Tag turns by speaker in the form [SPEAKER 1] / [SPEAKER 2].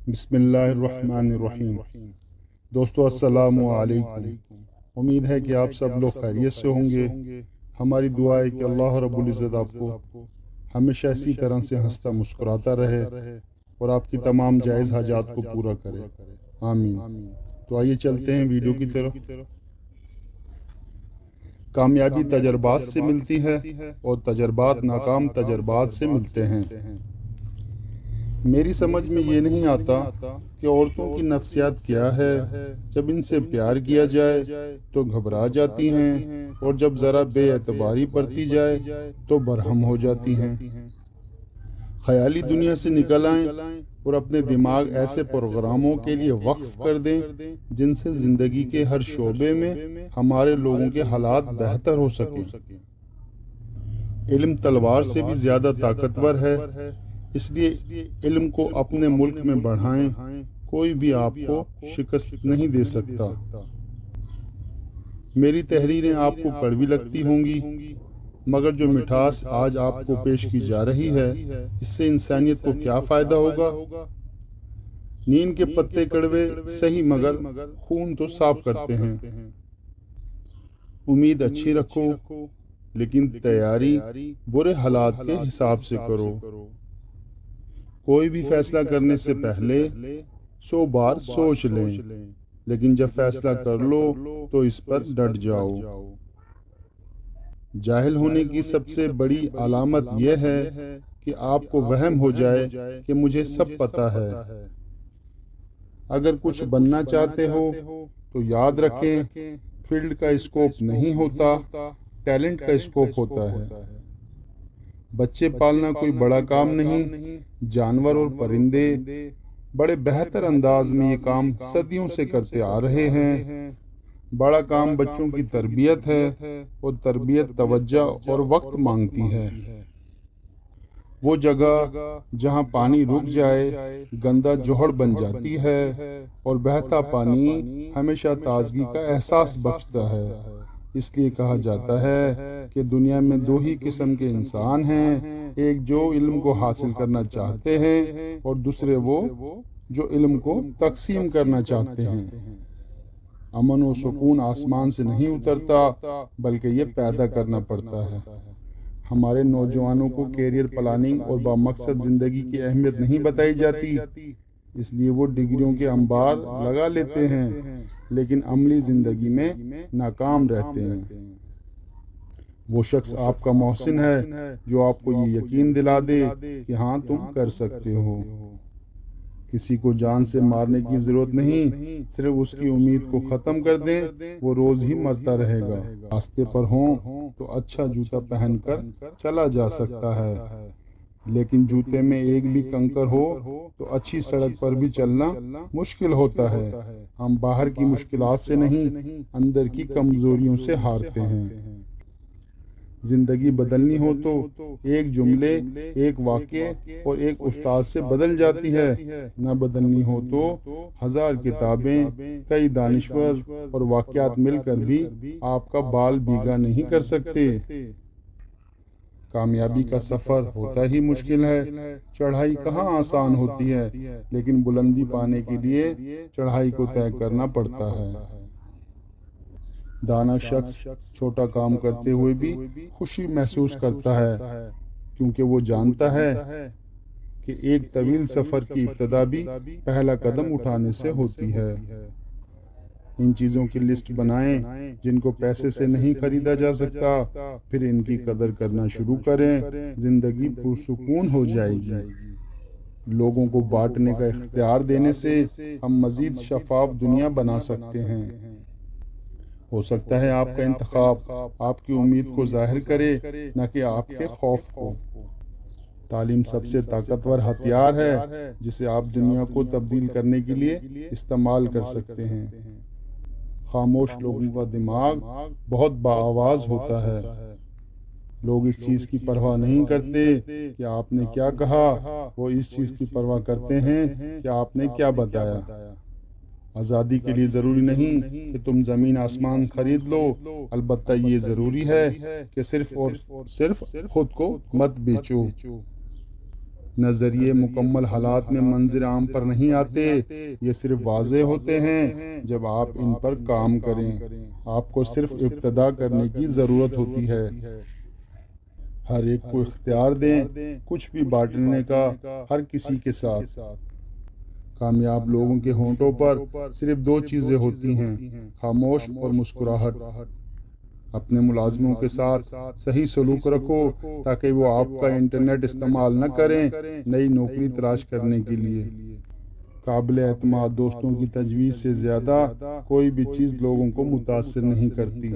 [SPEAKER 1] بسم اللہ الرحمن الرحیم۔ دوستو السلام علیکم۔ امید ہے کہ آپ سب لوگ خیریت سے ہوں گے۔ ہماری دعا ہے کہ اللہ رب العزت آپ کو ہمیشہ اسی طرح سے ہنستا مسکراتا رہے اور آپ کی تمام جائز حاجات کو پورا کرے، آمین۔ تو آئیے چلتے ہیں ویڈیو کی طرف۔ کامیابی تجربات سے ملتی ہے اور تجربات ناکام تجربات سے ملتے ہیں۔ میری سمجھ میں یہ نہیں آتا کہ عورتوں کی نفسیات کیا ہے۔ جب ان سے پیار کیا جائے تو گھبرا جاتی ہیں اور جب ذرا بے اعتباری برتی جائے تو برہم ہو جاتی ہیں۔ خیالی دنیا سے نکل آئیں اور اپنے دماغ ایسے پروگراموں کے لیے وقف کر دیں جن سے زندگی کے ہر شعبے میں ہمارے لوگوں کے حالات بہتر ہو سکیں۔ علم تلوار سے بھی زیادہ طاقتور ہے، اس لیے علم کو اپنے ملک میں بڑھائیں۔ کوئی بھی آپ کو شکست نہیں دے سکتا۔ میری تحریریں آپ کو کڑوی لگتی ہوں گی، مگر جو مٹھاس آج آپ کو پیش کی جا رہی ہے اس سے انسانیت کو کیا فائدہ ہوگا؟ نیند کے پتے کڑوے صحیح مگر خون تو صاف کرتے ہیں۔ امید اچھی رکھو لیکن تیاری برے حالات کے حساب سے کرو۔ کوئی بھی فیصلہ کرنے سے پہلے 100 بار سوچ لیں، لیکن جب فیصلہ کر لو تو اس پر ڈٹ جاؤ۔ جاہل ہونے کی سب سے بڑی علامت یہ ہے کہ آپ کو وہم ہو جائے کہ مجھے سب پتہ ہے۔ اگر کچھ بننا چاہتے ہو تو یاد رکھیں، فیلڈ کا اسکوپ نہیں ہوتا، ٹیلنٹ کا اسکوپ ہوتا ہے۔ بچے پالنا کوئی بڑا کام نہیں، جانور اور پرندے بڑے بہتر انداز میں یہ کام صدیوں سے کرتے آ رہے ہیں۔ بڑا کام بچوں کی تربیت ہے اور تربیت توجہ اور وقت مانگتی ہے۔ وہ جگہ جہاں پانی رک جائے گندا جوہر بن جاتی ہے اور بہتا پانی ہمیشہ تازگی کا احساس بخشتا ہے۔ اس لیے کہا جاتا ہے کہ دنیا میں 2 ہی قسم کے انسان ہیں، ایک جو علم کو حاصل کرنا چاہتے ہیں اور دوسرے وہ جو علم کو تقسیم کرنا چاہتے ہیں۔ امن و سکون آسمان سے نہیں اترتا بلکہ یہ پیدا کرنا پڑتا ہے۔ ہمارے نوجوانوں کو کیریئر پلاننگ اور بامقصد زندگی کی اہمیت نہیں بتائی جاتی، اس لیے وہ ڈگریوں کے انبار لگا لیتے ہیں لیکن عملی زندگی میں ناکام رہتے ہیں۔ وہ شخص آپ کا محسن ہے جو آپ کو یہ یقین دلا دے کہ ہاں تم کر سکتے ہو۔ کسی کو جان سے مارنے کی ضرورت نہیں، صرف اس کی امید کو ختم کر دیں، وہ روز ہی مرتا رہے گا۔ راستے پر ہوں تو اچھا جوتا پہن کر چلا جا سکتا ہے، لیکن جوتے میں ایک بھی کنکر ہو تو اچھی سڑک پر بھی چلنا مشکل ہوتا ہے۔ ہم باہر کی مشکلات سے نہیں، اندر کی کمزوریوں سے ہارتے ہیں۔ زندگی بدلنی ہو تو ایک جملے، ایک واقعے اور ایک استاد سے بدل جاتی ہے، نہ بدلنی ہو تو 1000 کتابیں، کئی دانشور اور واقعات مل کر بھی آپ کا بال بھیگا نہیں کر سکتے۔ کامیابی کا سفر ہوتا ہی مشکل ہے، چڑھائی کہاں آسان ہوتی ہے، لیکن بلندی پانے کے لیے چڑھائی کو طے کرنا پڑتا ہے۔ دانا شخص چھوٹا کام کرتے ہوئے بھی خوشی محسوس کرتا ہے، کیونکہ وہ جانتا ہے کہ ایک طویل سفر کی ابتدا بھی پہلا قدم اٹھانے سے ہوتی ہے۔ ان چیزوں کی لسٹ بنائیں جن کو پیسے سے نہیں خریدا جا سکتا، پھر ان کی قدر کرنا شروع کریں، زندگی پرسکون ہو جائے گی۔ لوگوں کو بانٹنے کا اختیار دینے سے ہم مزید شفاف دنیا بنا سکتے ہیں۔ ہو سکتا ہے آپ کا انتخاب آپ کی امید کو ظاہر کرے، نہ کہ آپ کے خوف کو۔ تعلیم سب سے طاقتور ہتھیار ہے جسے آپ دنیا کو تبدیل کرنے کے لیے استعمال کر سکتے ہیں۔ خاموش لوگوں کا دماغ بہت باآواز ہوتا ہے۔ لوگ اس چیز کی پرواہ نہیں کرتے کہ آپ نے کیا کہا، وہ اس چیز کی پرواہ کرتے ہیں کہ آپ نے کیا بتایا۔ آزادی کے لیے ضروری نہیں کہ تم زمین آسمان خرید لو، البتہ یہ ضروری ہے کہ صرف اور صرف خود کو مت بیچو۔ نظریے مکمل حالات میں منظر عام پر نہیں آتے، یہ صرف واضح ہوتے ہیں جب آپ ان پر کام کریں۔ آپ کو صرف ابتدا کرنے کی ضرورت ہوتی ہے۔ ہر ایک کو اختیار دیں کچھ بھی بانٹنے کا، ہر کسی کے ساتھ۔ کامیاب لوگوں کے ہونٹوں پر صرف دو چیزیں ہوتی ہیں، خاموش اور مسکراہٹ۔ اپنے ملازموں کے ساتھ صحیح سلوک رکھو تاکہ وہ آپ کا انٹرنیٹ استعمال نہ کریں نئی نوکری تلاش کرنے کے لیے۔ قابل اعتماد دوستوں کی تجویز سے زیادہ کوئی بھی چیز لوگوں کو متاثر نہیں کرتی۔